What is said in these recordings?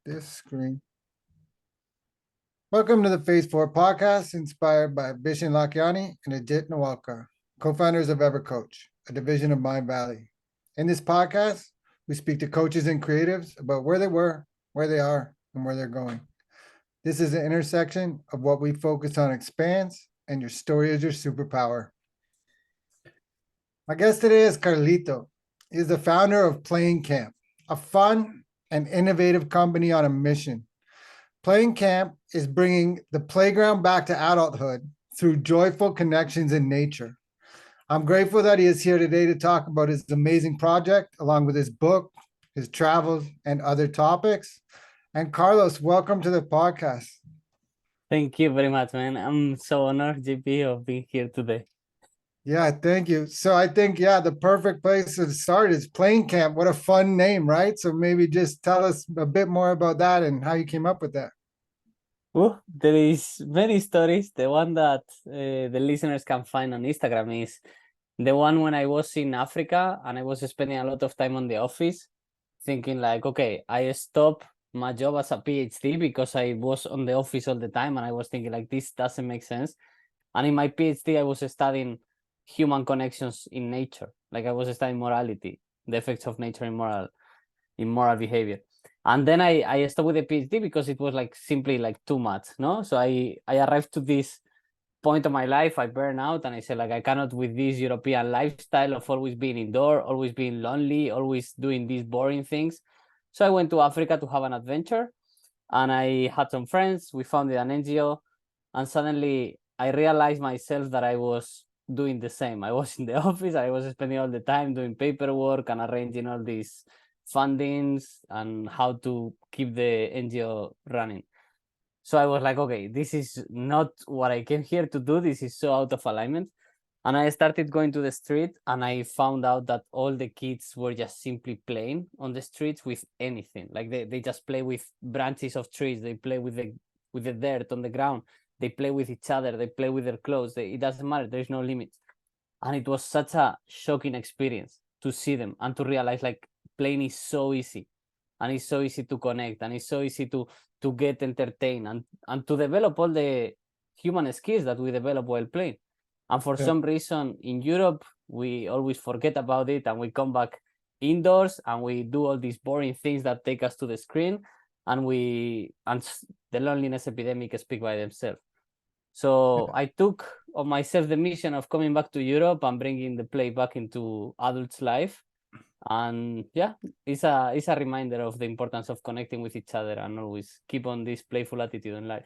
this screen. Welcome to the Phase 4 podcast, inspired by Bishan Lakiani and Ajit Nawalkar, co-founders of EverCoach, a division of Mind Valley. In this podcast, we speak to coaches and creatives about where they were, where they are, and where they're going. This is an intersection of what we focus on expands, and your story is your superpower. My guest today is Carlito. He's the founder of Playing Camp, a fun and innovative company on a mission. Playing Camp is bringing the playground back to adulthood through joyful connections in nature. I'm grateful that he is here today to talk about his amazing project, along with his book, his travels, and other topics. And Carlos, welcome to the podcast. Thank you very much, man. I'm so honored, JP, of being here today. Yeah, thank you. So I think, the perfect place to start is Playing Camp. What a fun name, right? So maybe just tell us a bit more about that and how you came up with that. Well, there is many stories. The one that the listeners can find on Instagram is the one when I was in Africa and I was spending a lot of time on the office, thinking like, okay, I stopped my job as a PhD because I was on the office all the time, and I was thinking like, this doesn't make sense. And in my PhD, I was studying human connections in nature. Like I was studying morality, the effects of nature in moral behavior. And then I stopped with the PhD because it was like simply like too much, no? So I arrived to this point of my life, I burned out, and I said like, I cannot with this European lifestyle of always being indoor, always being lonely, always doing these boring things. So I went to Africa to have an adventure, and I had some friends. We founded an NGO, and suddenly I realized myself that I was doing the same. I was in the office, I was spending all the time doing paperwork and arranging all these fundings and how to keep the NGO running. So I was like, okay, this is not what I came here to do. This is so out of alignment. And I started going to the street, and I found out that all the kids were just simply playing on the streets with anything. Like they just play with branches of trees. They play with the dirt on the ground. They play with each other. They play with their clothes. It doesn't matter. There's no limit. And it was such a shocking experience to see them and to realize like playing is so easy, and it's so easy to connect, and it's so easy to get entertained and to develop all the human skills that we develop while playing. And for some reason in Europe, we always forget about it, and we come back indoors and we do all these boring things that take us to the screen, and the loneliness epidemic speak by themselves. So I took on myself the mission of coming back to Europe and bringing the play back into adults' life. And yeah, it's a reminder of the importance of connecting with each other and always keep on this playful attitude in life.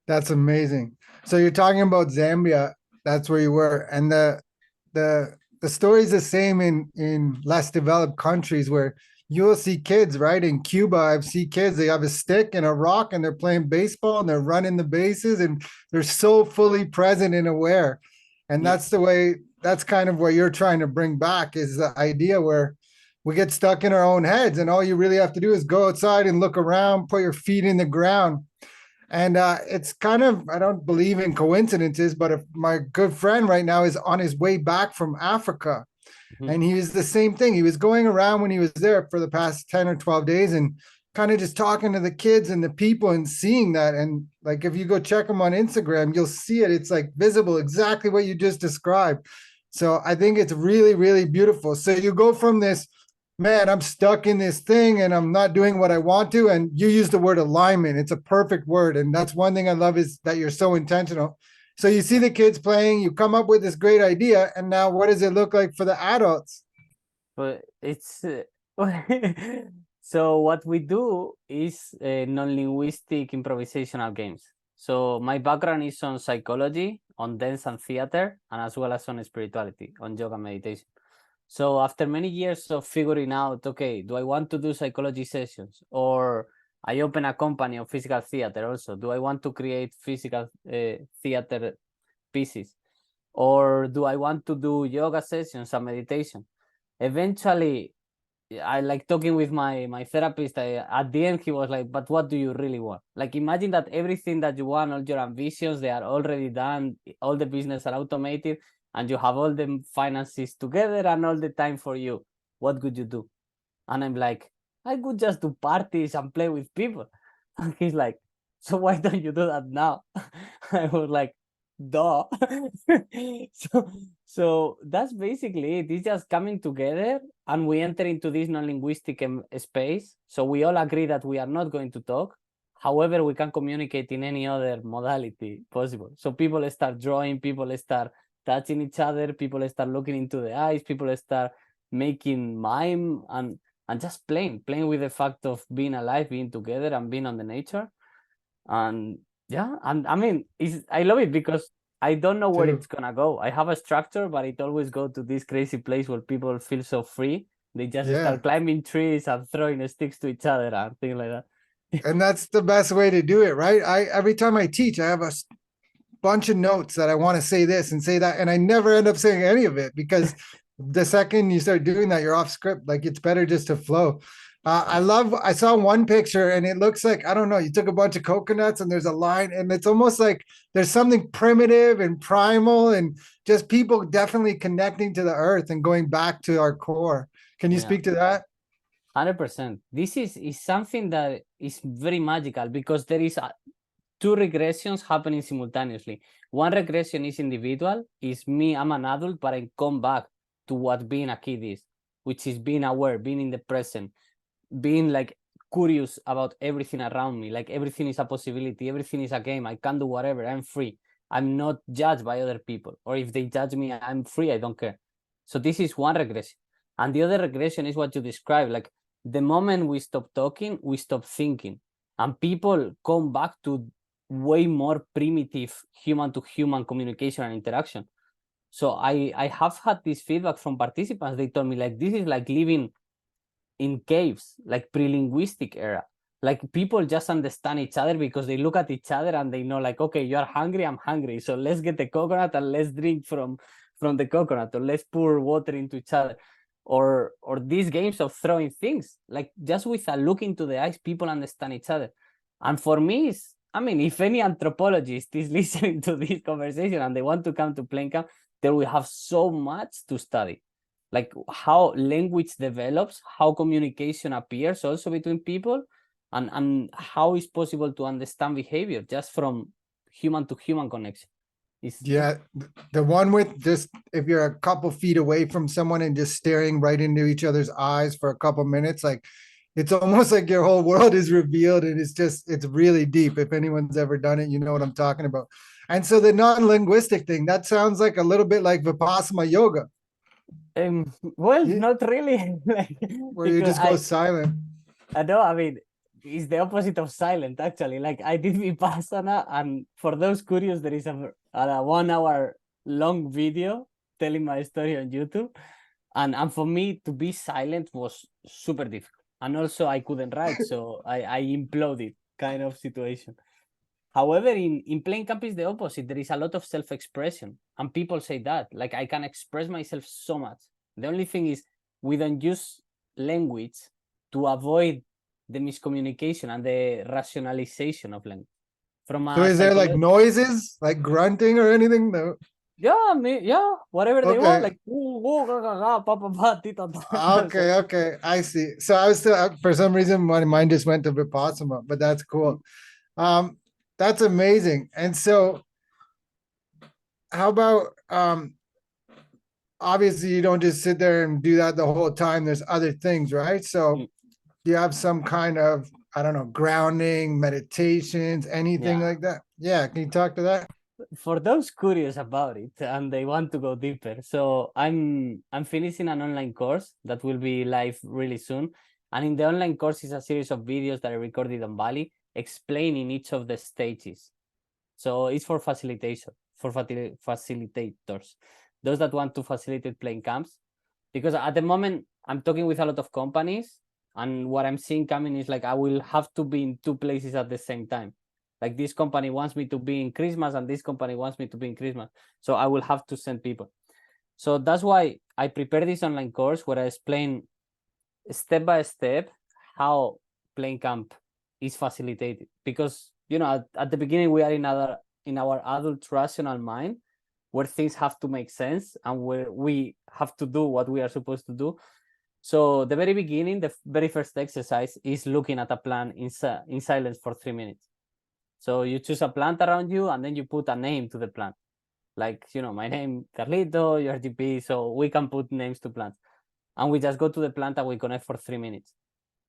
That's amazing. So you're talking about Zambia. That's where you were, and the story is the same in less developed countries where you will see kids, right? In Cuba, I've seen kids. They have a stick and a rock, and they're playing baseball, and they're running the bases, and they're so fully present and aware. And that's the way. That's kind of what you're trying to bring back is the idea where we get stuck in our own heads, and all you really have to do is go outside and look around, put your feet in the ground. And it's kind of, I don't believe in coincidences, but if my good friend right now is on his way back from Africa. Mm-hmm. And he was the same thing. He was going around when he was there for the past 10 or 12 days and kind of just talking to the kids and the people and seeing that. And like, if you go check him on Instagram, you'll see it. It's like visible, exactly what you just described. So I think it's really, really beautiful. So you go from this, man, I'm stuck in this thing and I'm not doing what I want to. And you use the word alignment. It's a perfect word. And that's one thing I love is that you're so intentional. So you see the kids playing, you come up with this great idea. And now what does it look like for the adults? But it's so what we do is non-linguistic improvisational games. So my background is on psychology, on dance and theater, and as well as on spirituality, on yoga meditation. So after many years of figuring out, okay, do I want to do psychology sessions, or I open a company of physical theater also, do I want to create physical theater pieces, or do I want to do yoga sessions and meditation? Eventually, I like talking with my therapist. At the end, he was like, but what do you really want? Like, imagine that everything that you want, all your ambitions, they are already done. All the business are automated, and you have all the finances together and all the time for you. What could you do? And I'm like, I could just do parties and play with people. And he's like, so why don't you do that now? I was like, duh. so so that's basically it. It's just coming together and we enter into this non-linguistic space. So we all agree that we are not going to talk. However, we can communicate in any other modality possible. So people start drawing, people start touching each other, people start looking into the eyes, people start making mime and just playing with the fact of being alive, being together, and being on the nature. And yeah, and I mean, I love it because I don't know where Too. it's gonna go. I have a structure, but it always go to this crazy place where people feel so free. They just Yeah. start climbing trees and throwing sticks to each other and things like that. And that's the best way to do it, right? I every time I teach, I have a bunch of notes that I want to say this and say that, and I never end up saying any of it because the second you start doing that, you're off script. Like it's better just to flow. I saw one picture and it looks like, I don't know, you took a bunch of coconuts and there's a line and it's almost like there's something primitive and primal and just people definitely connecting to the earth and going back to our core. Can you Yeah. speak to that? 100%. This is something that is very magical because there is two regressions happening simultaneously. One regression is individual, is me, I'm an adult, but I come back to what being a kid is, which is being aware, being in the present, being like curious about everything around me. Like everything is a possibility, everything is a game. I can do whatever, I'm free. I'm not judged by other people. Or if they judge me, I'm free, I don't care. So this is one regression. And the other regression is what you described. Like the moment we stop talking, we stop thinking. And people come back to way more primitive human to human communication and interaction. So I have had this feedback from participants. They told me like this is like living in caves, like pre-linguistic era. Like people just understand each other because they look at each other and they know like, okay, you are hungry, I'm hungry. So let's get the coconut and let's drink from the coconut, or let's pour water into each other. Or these games of throwing things, like just with a look into the eyes, people understand each other. And for me, I mean, if any anthropologist is listening to this conversation and they want to come to Plain Camp, they will have so much to study, like how language develops, how communication appears also between people, and how it's possible to understand behavior just from human to human connection. Yeah, the one with just if you're a couple feet away from someone and just staring right into each other's eyes for a couple minutes, like it's almost like your whole world is revealed and it's really deep. If anyone's ever done it, you know what I'm talking about. And so the non-linguistic thing, that sounds like a little bit like Vipassana yoga, Well, yeah, not really, like, where you because just go silent. I know, I mean, it's the opposite of silent, actually. Like, I did Vipassana, and for those curious, there is a 1 hour long video telling my story on YouTube. And for me to be silent was super difficult. And also, I couldn't write, so I imploded kind of situation. However, in Plain Camp is the opposite. There is a lot of self-expression, and people say that. Like, I can express myself so much. The only thing is, we don't use language to avoid the miscommunication and the rationalization of language. From So a is there like psychology, noises, like grunting or anything? No. yeah, whatever they want, Okay. like ooh, ooh, ga, ga, ga, pa, pa, pa, ti, ta, ta. So, Okay, okay, I see. So I was still, for some reason my mind just went to Vipassana, but that's cool. Um, that's amazing. And so how about obviously you don't just sit there and do that the whole time. There's other things, right? So mm, do you have some kind of, I don't know, grounding, meditations, anything yeah. like that? Yeah, can you talk to that? For those curious about it and they want to go deeper, so I'm finishing an online course that will be live really soon. And in the online course is a series of videos that I recorded on Bali explaining each of the stages. So it's for facilitation, for facilitators, those that want to facilitate Plain Camps. Because at the moment I'm talking with a lot of companies, and what I'm seeing coming is like I will have to be in two places at the same time. Like this company wants me to be in Christmas and this company wants me to be in Christmas. So I will have to send people. So that's why I prepared this online course where I explain step by step how Plain Camp is facilitated. Because at the beginning we are in our adult rational mind where things have to make sense and where we have to do what we are supposed to do. So the very beginning, the very first exercise is looking at a plant in silence for 3 minutes. So you choose a plant around you, and then you put a name to the plant. Like, my name, Carlito, your GP, so we can put names to plants. And we just go to the plant and we connect for 3 minutes.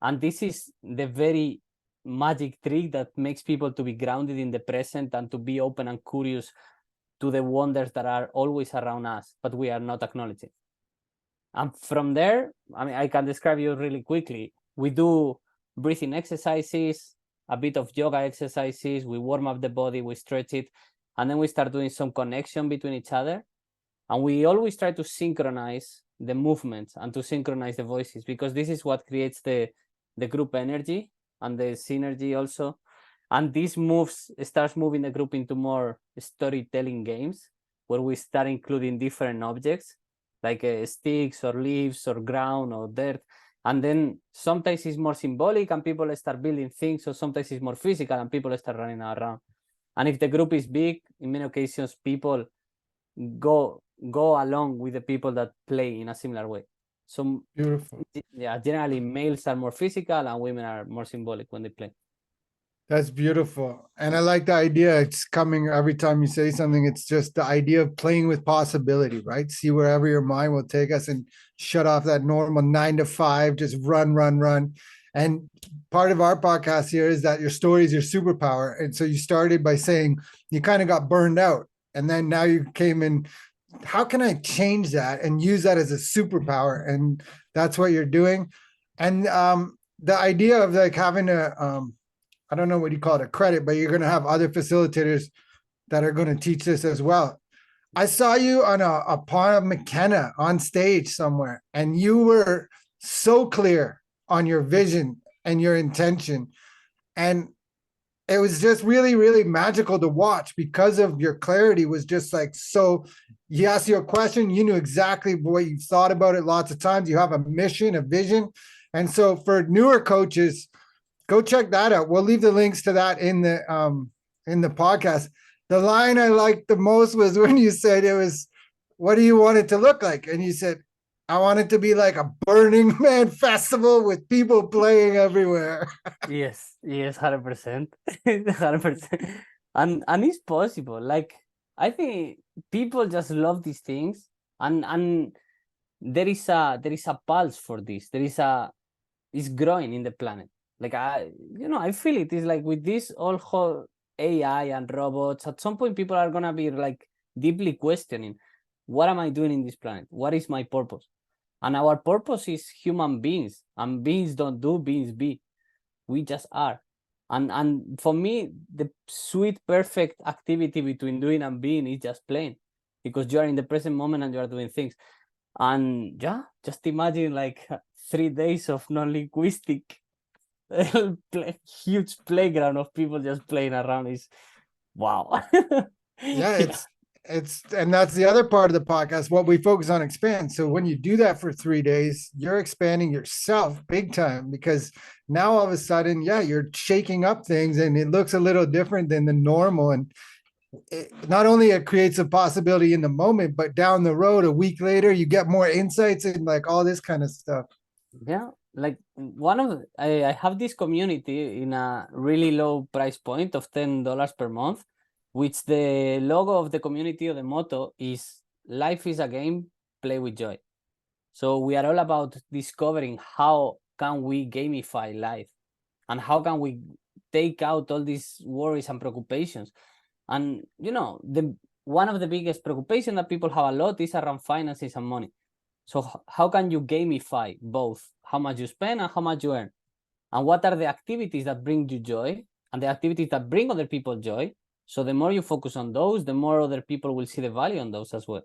And this is the very magic trick that makes people to be grounded in the present and to be open and curious to the wonders that are always around us, but we are not acknowledging. And from there, I can describe you really quickly. We do breathing exercises, a bit of yoga exercises, we warm up the body, we stretch it, and then we start doing some connection between each other. And we always try to synchronize the movements and to synchronize the voices, because this is what creates the group energy and the synergy also. And this starts moving the group into more storytelling games, where we start including different objects like sticks or leaves or ground or dirt. And then sometimes it's more symbolic and people start building things, or sometimes it's more physical and people start running around. And if the group is big, in many occasions people go along with the people that play in a similar way. So Beautiful. yeah, generally males are more physical and women are more symbolic when they play. That's beautiful. And I like the idea. It's coming every time you say something. It's just the idea of playing with possibility, right? See wherever your mind will take us and shut off that normal 9 to 5, just run, run, run. And part of our podcast here is that your story is your superpower. And so you started by saying you kind of got burned out. And then now you came in, how can I change that and use that as a superpower? And that's what you're doing. And the idea of like having I don't know what you call it, a credit, but you're going to have other facilitators that are going to teach this as well. I saw you on a Pond of McKenna on stage somewhere, and you were so clear on your vision and your intention. And it was just really, really magical to watch because of your clarity was just like, so he asked you a question, you knew exactly what you thought about it lots of times. You have a mission, a vision. And so for newer coaches, go check that out. We'll leave the links to that in the podcast. The line I liked the most was when you said it was, what do you want it to look like? And you said, I want it to be like a Burning Man festival with people playing everywhere. Yes, 100%. 100%. And it's possible. Like, I think people just love these things, and there is a pulse for this. It's growing in the planet. Like I feel it is like with this whole AI and robots, at some point people are gonna be like deeply questioning, what am I doing in this planet? What is my purpose? And our purpose is human beings, and beings don't do, beings be. We just are. And for me, the sweet, perfect activity between doing and being is just playing, because you are in the present moment and you are doing things. And yeah, just imagine like 3 days of non-linguistic huge playground of people just playing around is wow. Yeah, it's and that's the other part of the podcast. What we focus on expand. So when you do that for 3 days, you're expanding yourself big time, because now all of a sudden, yeah, you're shaking up things and it looks a little different than the normal. And not only it creates a possibility in the moment, but down the road, a week later, you get more insights and like all this kind of stuff. Yeah, like I have this community in a really low price point of $10 per month, which the logo of the community, or the motto is life is a game, play with joy. So we are all about discovering how can we gamify life, and how can we take out all these worries and preoccupations. And the one of the biggest preoccupation that people have a lot is around finances and money. So how can you gamify both how much you spend and how much you earn? And what are the activities that bring you joy and the activities that bring other people joy? So the more you focus on those, the more other people will see the value on those as well.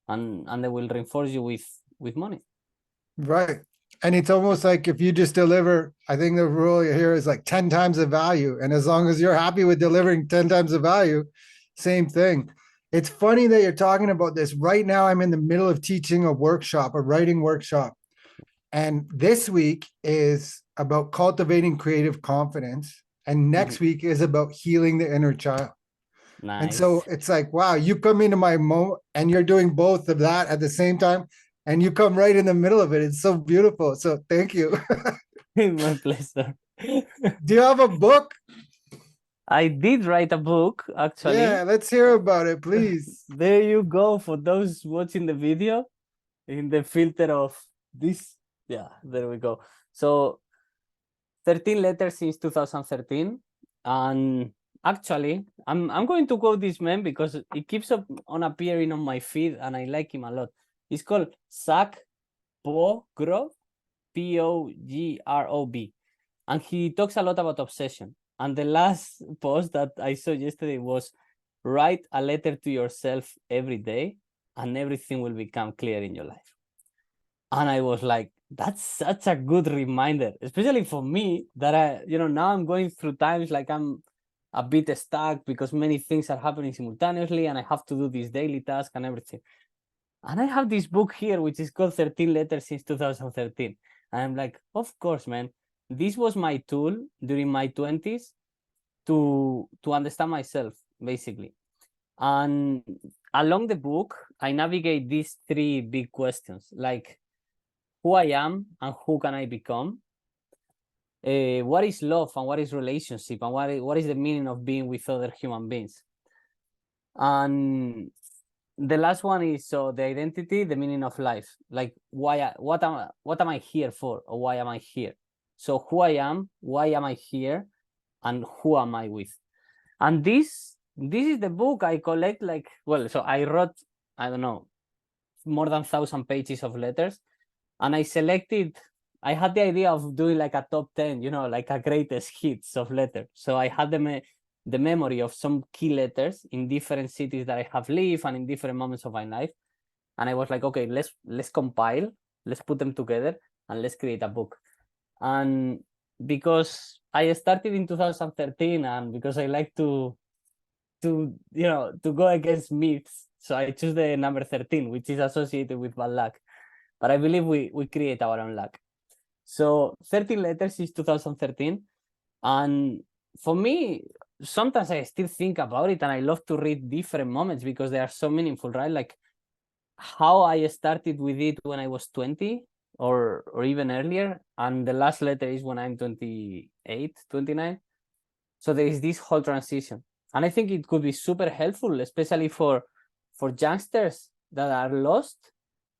And they will reinforce you with money. Right. And it's almost like if you just deliver, I think the rule here is like 10 times the value. And as long as you're happy with delivering 10 times the value, same thing. It's funny that you're talking about this. Right now, I'm in the middle of teaching a workshop, a writing workshop. And this week is about cultivating creative confidence. And next week is about healing the inner child. And so Nice. it's like, wow, you come into my moment and you're doing both of that at the same time. and you come right in the middle of it. It's so beautiful. So thank you. My pleasure. Do you have a book? I did write a book, actually. Yeah, let's hear about it, please. There you go for those watching the video in the filter of this. Yeah, there we go. So 13 letters since 2013. And actually, I'm going to quote this man because it keeps on appearing on my feed and I like him a lot. It's called Zach Pogrove, Pogrov. And he talks a lot about obsession. And the last post that I saw yesterday was write a letter to yourself every day and everything will become clear in your life. And I was like, that's such a good reminder, especially for me that now I'm going through times like I'm a bit stuck because many things are happening simultaneously and I have to do this daily task and everything. And I have this book here, which is called 13 Letters since 2013. And I'm like, of course, man, this was my tool during my 20s to understand myself, basically. And along the book, I navigate these three big questions, like who I am and who can I become? What is love and what is relationship and what is the meaning of being with other human beings? And the last one is so the identity, the meaning of life. Like what am I here for, or why am I here? So who I am, why am I here, and who am I with? And this is the book I collect. Like, well, so I wrote, I don't know, more than 1,000 pages of letters, and I had the idea of doing like a top 10, like a greatest hits of letters. So I had the memory of some key letters in different cities that I have lived and in different moments of my life. And I was like, okay, let's compile, let's put them together and let's create a book. And because I started in 2013 and because I like to go against myths, so I choose the number 13, which is associated with bad luck. But I believe we create our own luck. So 13 letters is 2013. And for me, sometimes I still think about it and I love to read different moments because they are so meaningful, right? Like how I started with it when I was 20 or even earlier. And the last letter is when I'm 28, 29. So there is this whole transition. And I think it could be super helpful, especially for youngsters that are lost.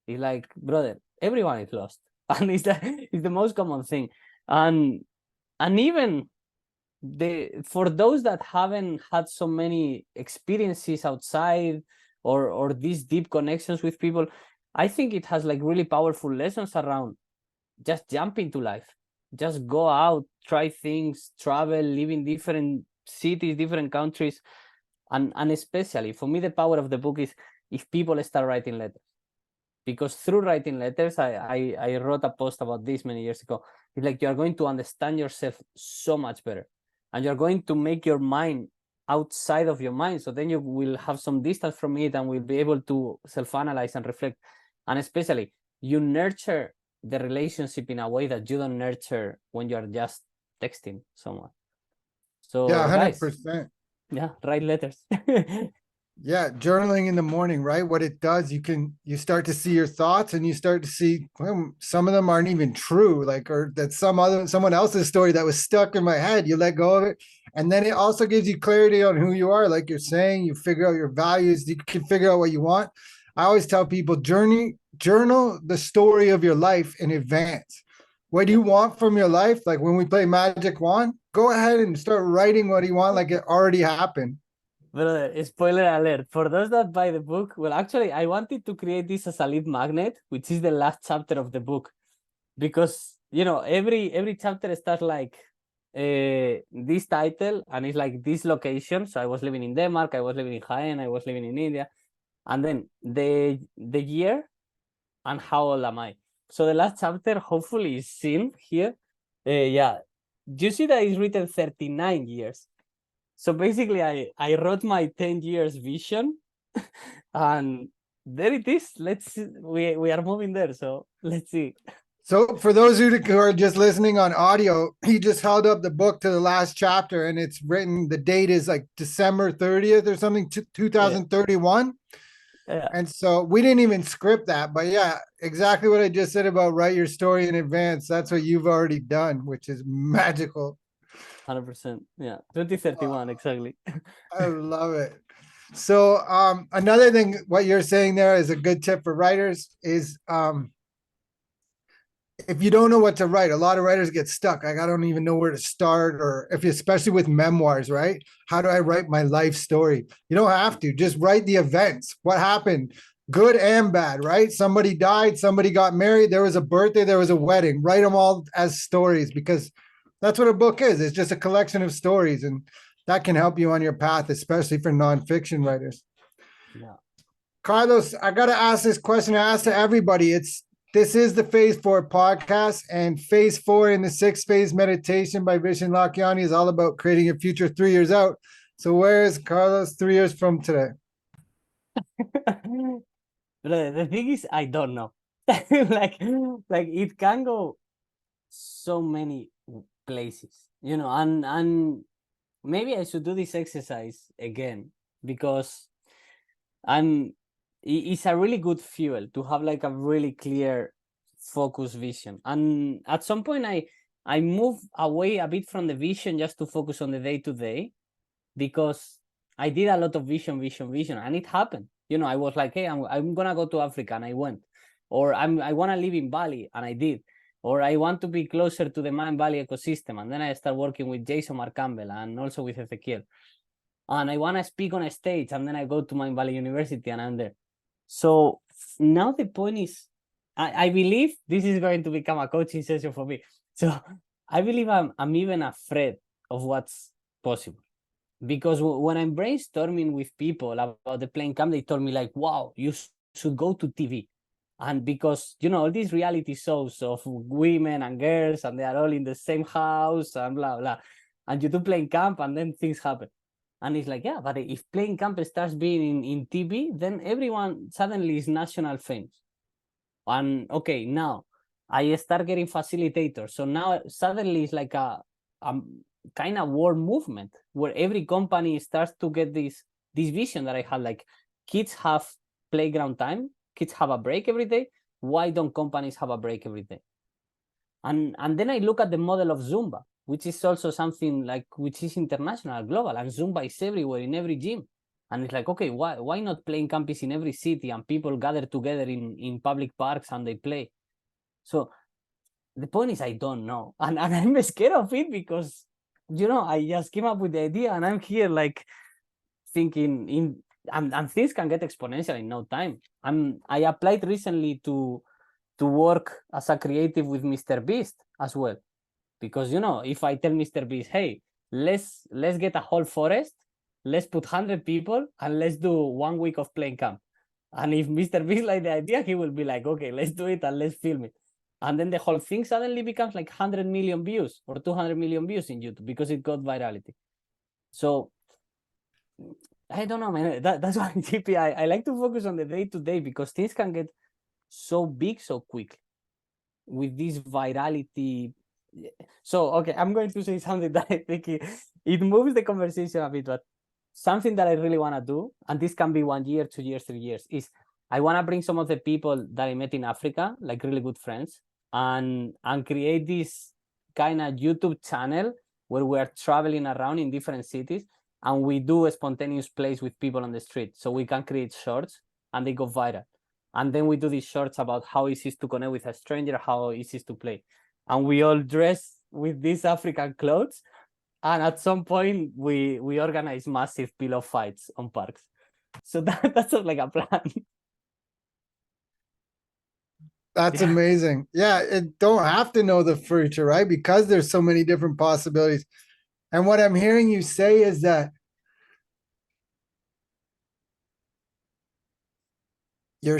It's like, brother, everyone is lost. And it's the most common thing. And even for those that haven't had so many experiences outside or these deep connections with people, I think it has like really powerful lessons around just jump into life. Just go out, try things, travel, live in different cities, different countries. And especially for me, the power of the book is if people start writing letters. Because through writing letters, I wrote a post about this many years ago. It's like you are going to understand yourself so much better. And you're going to make your mind outside of your mind. So then you will have some distance from it and will be able to self-analyze and reflect. And especially, you nurture the relationship in a way that you don't nurture when you are just texting someone. Yeah, So guys, 100%. yeah, write letters. Yeah, journaling in the morning, right? What it does, you start to see your thoughts and you start to see, well, some of them aren't even true, like, or that someone else's story that was stuck in my head. You let go of it. And then it also gives you clarity on who you are. Like you're saying, you figure out your values, you can figure out what you want. I always tell people journal the story of your life in advance. What do you want from your life? Like when we play Magic Wand, go ahead and start writing what you want like it already happened. Brother, spoiler alert. For those that buy the book, well, actually, I wanted to create this as a lead magnet, which is the last chapter of the book. Because, every chapter starts like this title and it's like this location. So I was living in Denmark, I was living in Jaén, I was living in India. And then the year and how old am I. So the last chapter hopefully is seen here. Yeah. You see that it's written 39 years. So basically, I wrote my 10 years vision, and there it is. Let's see. We are moving there. So let's see. So, for those of you who are just listening on audio, he just held up the book to the last chapter, and it's written. The date is like December 30th or something, 2031. Yeah, And so we didn't even script that, but yeah, exactly what I just said about write your story in advance. That's what you've already done, which is magical. 100%. Yeah, 2031 exactly. I love it. So another thing what you're saying there is a good tip for writers is if you don't know what to write, a lot of writers get stuck. Like, I don't even know where to start, or if you, especially with memoirs, right? How do I write my life story? You don't have to. Just write the events. What happened, good and bad, right? Somebody died, somebody got married, there was a birthday, there was a wedding. Write them all as stories, because that's what a book is. It's just a collection of stories, and that can help you on your path, especially for nonfiction writers. Yeah. Carlos, I got to ask this question. I ask to everybody. This is the Phase 4 podcast, and Phase 4 in the 6 phase meditation by Vishen Lakhiani is all about creating a future 3 years out. So where is Carlos 3 years from today? The thing is, I don't know. like it can go so many places, and maybe I should do this exercise again, because I'm it's a really good fuel to have like a really clear focus vision. And at some point I move away a bit from the vision just to focus on the day to day, because I did a lot of vision, and it happened. I was like, hey, I'm gonna go to Africa, and I went. Or I wanna live in Bali, and I did. Or I want to be closer to the Mind Valley ecosystem, and then I start working with Jason Marcampbell and also with Ezequiel. And I wanna speak on a stage, and then I go to Mind Valley University, and I'm there. So now the point is, I believe this is going to become a coaching session for me. So I believe I'm even afraid of what's possible, because when I'm brainstorming with people about the plane camp, they told me like, wow, you should go to TV. And because, all these reality shows of women and girls, and they are all in the same house and blah, blah. And you do plane camp, and then things happen. And it's like, yeah, but if plane camp starts being in TV, then everyone suddenly is national famous. And okay, now I start getting facilitators. So now suddenly it's like a kind of world movement where every company starts to get this vision that I had, like, kids have playground time, kids have a break every day. Why don't companies have a break every day? And then I look at the model of Zumba, which is also something like, which is international, global, and Zumba is everywhere in every gym. And it's like, okay, why not playing campus in every city, and people gather together in public parks and they play? So the point is, I don't know. And I'm scared of it, because, I just came up with the idea, and I'm here like thinking and things can get exponential in no time. I applied recently to work as a creative with Mr. Beast as well. Because, if I tell Mr. Beast, hey, let's get a whole forest, let's put 100 people, and let's do 1 week of playing camp. And if Mr. Beast like the idea, he will be like, okay, let's do it and let's film it. And then the whole thing suddenly becomes like 100 million views or 200 million views in YouTube, because it got virality. So I don't know, man. That's why GP, I like to focus on the day to day, because things can get so big so quickly with this virality. So, okay, I'm going to say something that I think it moves the conversation a bit, but something that I really want to do, and this can be 1 year, 2 years, 3 years, is I want to bring some of the people that I met in Africa, like really good friends, and create this kind of YouTube channel where we are traveling around in different cities, and we do a spontaneous plays with people on the street. So we can create shorts, and they go viral. And then we do these shorts about how easy it is to connect with a stranger, how easy it is to play. And we all dress with these African clothes. And at some point, we organize massive pillow fights on parks. So that's like a plan. That's Yeah. amazing. Yeah, it don't have to know the future, right? Because there's so many different possibilities. And what I'm hearing you say is that your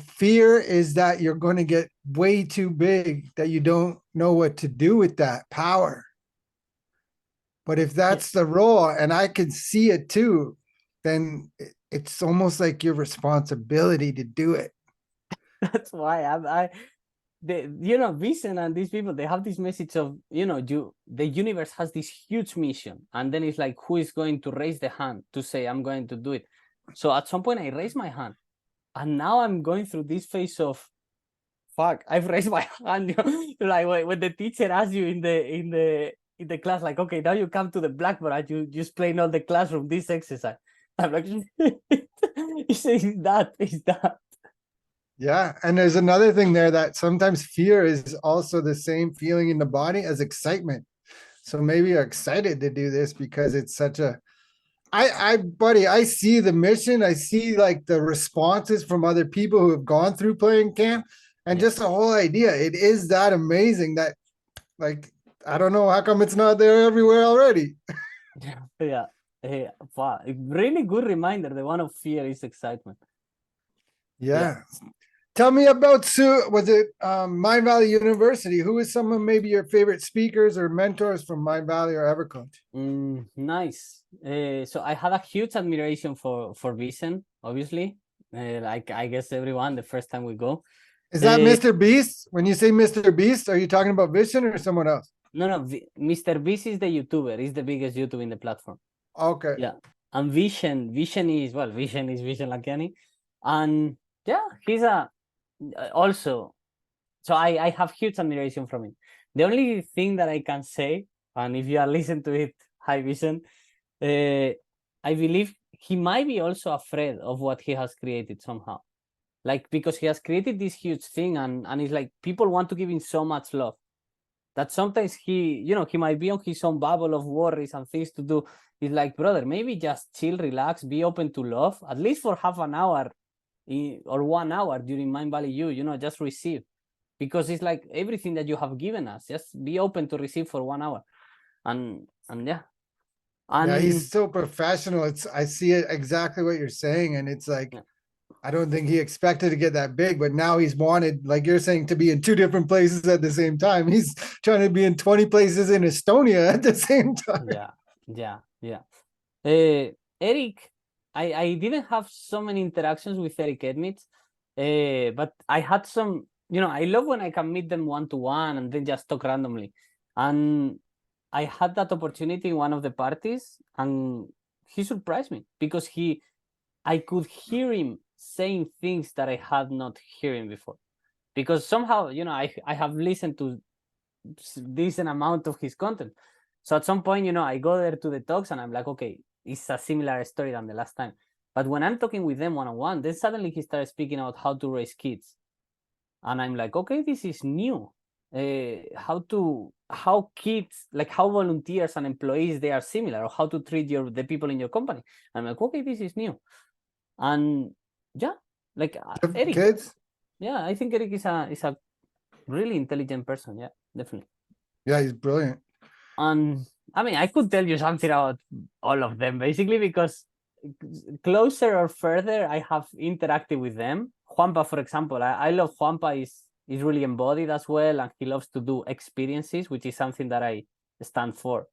fear is that you're going to get way too big, that you don't know what to do with that power. But if that's the role, and I can see it too, then it's almost like your responsibility to do it. That's why Vincent and these people, they have this message of, the universe has this huge mission. And then it's like, who is going to raise the hand to say, I'm going to do it? So at some point I raised my hand, and now I'm going through this phase of fuck, I've raised my hand. Like when the teacher asks you in the class, like, okay, now you come to the blackboard and you explain all the classroom this exercise. I'm like, it's that. Yeah. And there's another thing there that sometimes fear is also the same feeling in the body as excitement. So maybe you're excited to do this because it's such a buddy, I see the mission. I see like the responses from other people who have gone through playing camp, and Yeah, just the whole idea. It is that amazing that, like, I don't know how come it's not there everywhere already. yeah. Wow. A really good reminder. The one of fear is excitement. Yeah. Yeah. Tell me about Sue. Was it Mind Valley University? Who is some of maybe your favorite speakers or mentors from Mind Valley or Evercoach? Nice. So I had a huge admiration for Vision, obviously. Like I guess everyone the first time we go. Is that Uh, Mr. Beast? When you say Mr. Beast, are you talking about Vision or someone else? no, Mr. Beast is the YouTuber. He's the biggest YouTube in the platform. Okay. Yeah. And Vision is Vision Lakiani. And yeah, he's a also. So I have huge admiration from him. The only thing that I can say, and if you are listening to it, hi Vision, I believe he might be also afraid of what he has created somehow. Like because he has created this huge thing and it's like people want to give him so much love that sometimes he might be on his own bubble of worries and things to do. It's like, brother, maybe just chill, relax, be open to love, at least for half an hour or 1 hour during Mind Valley just receive. Because it's like everything that you have given us, just be open to receive for 1 hour. And yeah. Yeah, And he's so professional. It's I see it exactly what you're saying, and it's like yeah, I don't think he expected to get that big, but now he's wanted, like you're saying, to be in two different places at the same time. He's trying to be in 20 places in Estonia at the same time. yeah, yeah. Uh, Eric, I didn't have so many interactions with Eric Edmits, but I had some. I love when I can meet them one to one and then just talk randomly. And I had that opportunity in one of the parties, and he surprised me because I could hear him saying things that I had not hearing before. Because somehow, I have listened to decent amount of his content. So at some point, I go there to the talks and I'm like, okay, it's a similar story than the last time. But when I'm talking with them one on one, then suddenly he started speaking about how to raise kids. And I'm like, okay, this is new. How kids, like how volunteers and employees, they are similar, or how to treat the people in your company. I'm like, okay, this is new. And yeah, like Eric, Kids? yeah, I think Eric is a really intelligent person. Yeah, definitely. Yeah, he's brilliant. And I mean, I could tell you something about all of them basically because closer or further I have interacted with them. Juanpa, for example, I love Juanpa is really embodied as well, and he loves to do experiences, which is something that I stand for.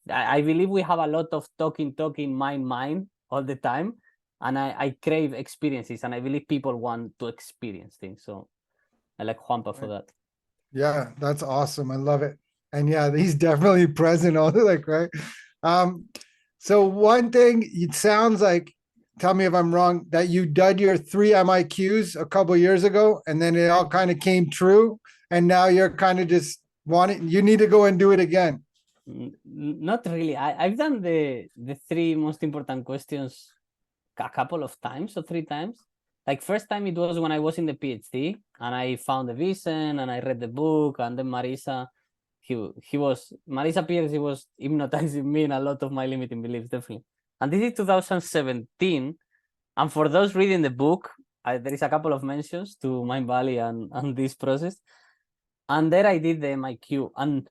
I believe we have a lot of talking, mind all the time, and I crave experiences, and I believe people want to experience things. So I like Juanpa for that. Yeah, that's awesome. I love it. And yeah, he's definitely present all like right. Um, so one thing it sounds like, tell me if I'm wrong, that you did your 3 MIQs a couple years ago and then it all kind of came true. And now you're kind of just wanting you need to go and do it again. Not really. I've done the three most important questions a couple of times or 3 times. Like first time it was when I was in the PhD and I found the vision and I read the book, and then Marisa Pierce, he was hypnotizing me in a lot of my limiting beliefs, definitely. And this is 2017. And for those reading the book, there is a couple of mentions to Mind Valley and this process. And there I did the MIQ. And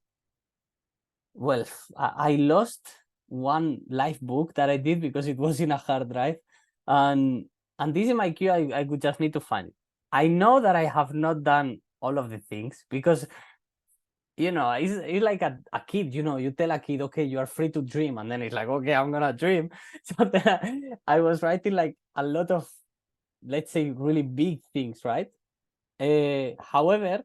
well, I lost one live book that I did because it was in a hard drive, and this in my queue, I would just need to find it. I know that I have not done all of the things because it's like a kid. You tell a kid, okay, you are free to dream, and then it's like, okay, I'm gonna dream. So then I was writing like a lot of, let's say, really big things, right? However,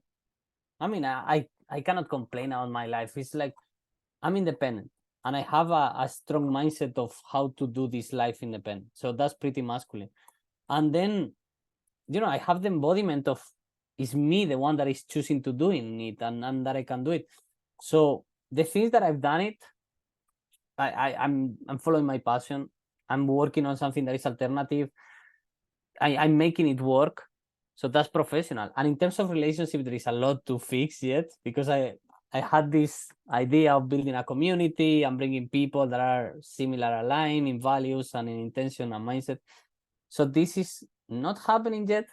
I mean, I cannot complain about my life. It's like I'm independent. and I have a strong mindset of how to do this life independent. So that's pretty masculine. And then, I have the embodiment of, it's me the one that is choosing to doing it, and that I can do it. So the things that I've done it, I'm following my passion. I'm working on something that is alternative. I'm making it work. So that's professional. And in terms of relationship, there is a lot to fix yet, because I had this idea of building a community and bringing people that are similar aligned in values and in intention and mindset. So this is not happening yet,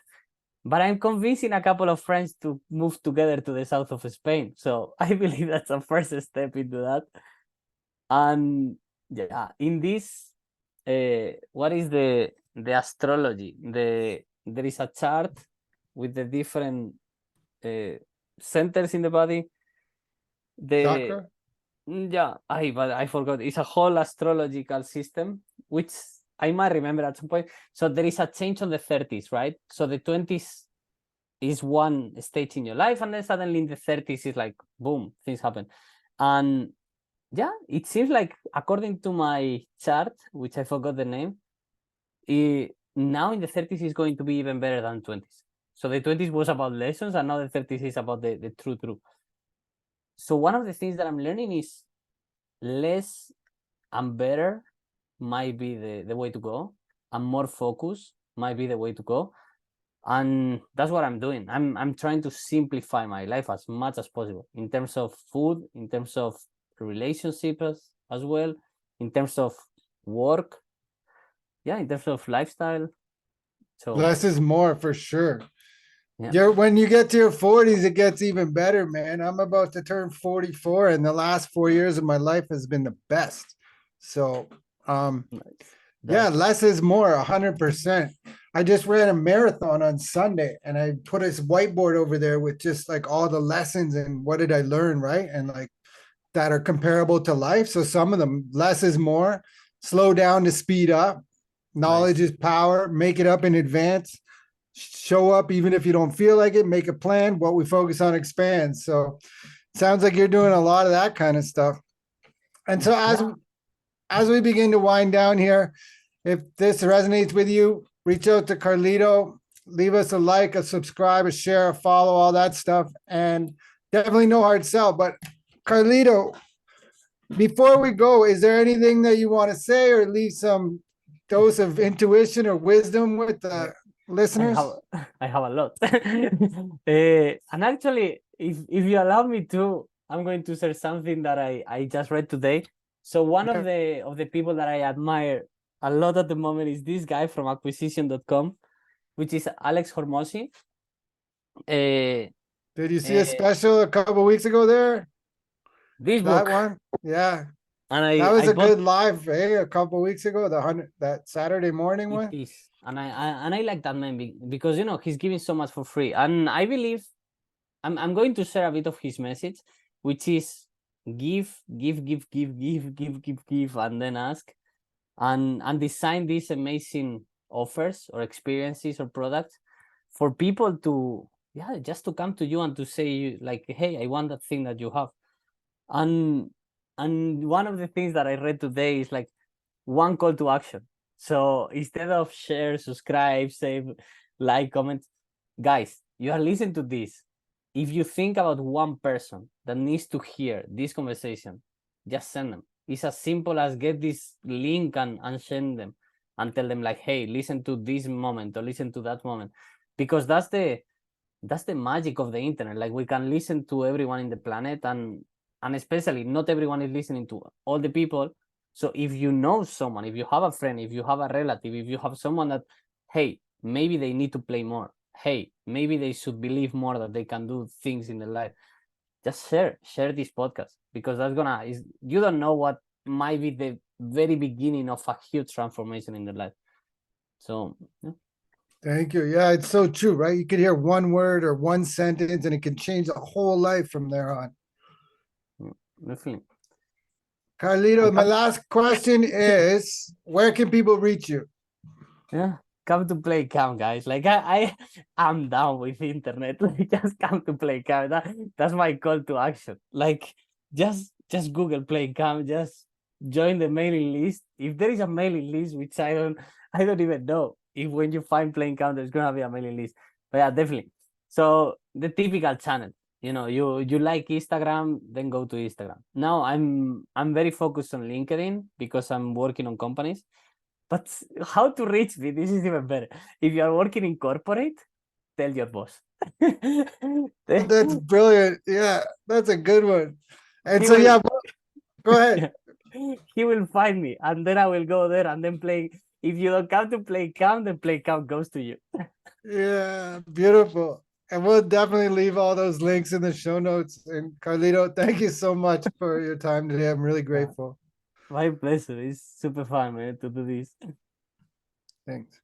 but I'm convincing a couple of friends to move together to the south of Spain. So I believe that's a first step into that. And yeah, in this, what is the astrology? There is a chart with the different centers in the body. Chakra? But I forgot. It's a whole astrological system, which I might remember at some point. So there is a change on the 30s, right? So the 20s is one stage in your life, and then suddenly in the 30s is like boom, things happen. And yeah, it seems like, according to my chart, which I forgot the name, now in the 30s is going to be even better than 20s. So the 20s was about lessons, and now the 30s is about the true. So one of the things that I'm learning is less and better might be the way to go, and more focus might be the way to go. And that's what I'm doing. I'm trying to simplify my life as much as possible, in terms of food, in terms of relationships as well, in terms of work, in terms of lifestyle. So Less is more for sure. yeah, When you get to your 40s, it gets even better, man. I'm about to turn 44, and the last 4 years of my life has been the best. So, nice. yeah, That's less is more, 100%. I just ran a marathon on Sunday, and I put a whiteboard over there with just like all the lessons and what did I learn, right? And like that are comparable to life. So some of them, less is more, slow down to speed up, knowledge nice. is power, make it up in advance, show up even if you don't feel like it, make a plan, what we focus on expands. So sounds like you're doing a lot of that kind of stuff. And so Yeah, as we begin to wind down here, if this resonates with you, reach out to Carlito, leave us a like, a subscribe, a share, a follow, all that stuff. And definitely no hard sell. But Carlito, before we go, is there anything that you want to say or leave some dose of intuition or wisdom with the I have listeners? I have a lot. And actually, if you allow me to, I'm going to share something that I just read today. So one of Yeah. the people that I admire a lot at the moment is this guy from acquisition.com, which is Alex Hormozi. Uh, Did you see a uh, special a couple weeks ago there? this That book, one? Yeah. and That I was a bought good live, a couple weeks ago, that Saturday morning it one. is, and I like that man because he's giving so much for free, and I believe I'm going to share a bit of his message, which is give, and then ask, and design these amazing offers or experiences or products for people to just to come to you and to say like, hey, I want that thing that you have. And one of the things that I read today is like one call to action. So instead of share, subscribe, save, like, comment, guys, you are listening to this. If you think about one person that needs to hear this conversation, just send them. It's as simple as get this link and send them and tell them like, hey, listen to this moment or listen to that moment, because that's the magic of the internet. Like, we can listen to everyone in the planet, and especially not everyone is listening to all the people. So if you know someone, if you have a friend, if you have a relative, if you have someone that, hey, maybe they need to play more, hey, maybe they should believe more that they can do things in their life, just share this podcast, because that's gonna is you don't know what might be the very beginning of a huge transformation in their life. So yeah, Thank you. Yeah, it's so true, right? You could hear one word or one sentence and it can change the whole life from there on. definitely. Carlito, And my come last question is where can people reach you? Yeah, come to play camp, guys. Like I am down with internet. Like, just come to play camp. That's my call to action. Like just Google play camp. Just join the mailing list. If there is a mailing list, which I don't even know if when you find playing count, there's gonna be a mailing list. But yeah, definitely. So the typical channel, you like Instagram, then go to Instagram. Now I'm very focused on LinkedIn because I'm working on companies. But how to reach me? This is even better. If you are working in corporate, tell your boss. That's brilliant. Yeah, that's a good one. And He so will yeah, go ahead. yeah. He will find me, and then I will go there and then play. If you don't come to play count, then play count goes to you. Yeah, beautiful. And we'll definitely leave all those links in the show notes. And Carlito, thank you so much for your time today. I'm really Yeah, grateful. my pleasure. It's super fun, man, to do this. Thanks.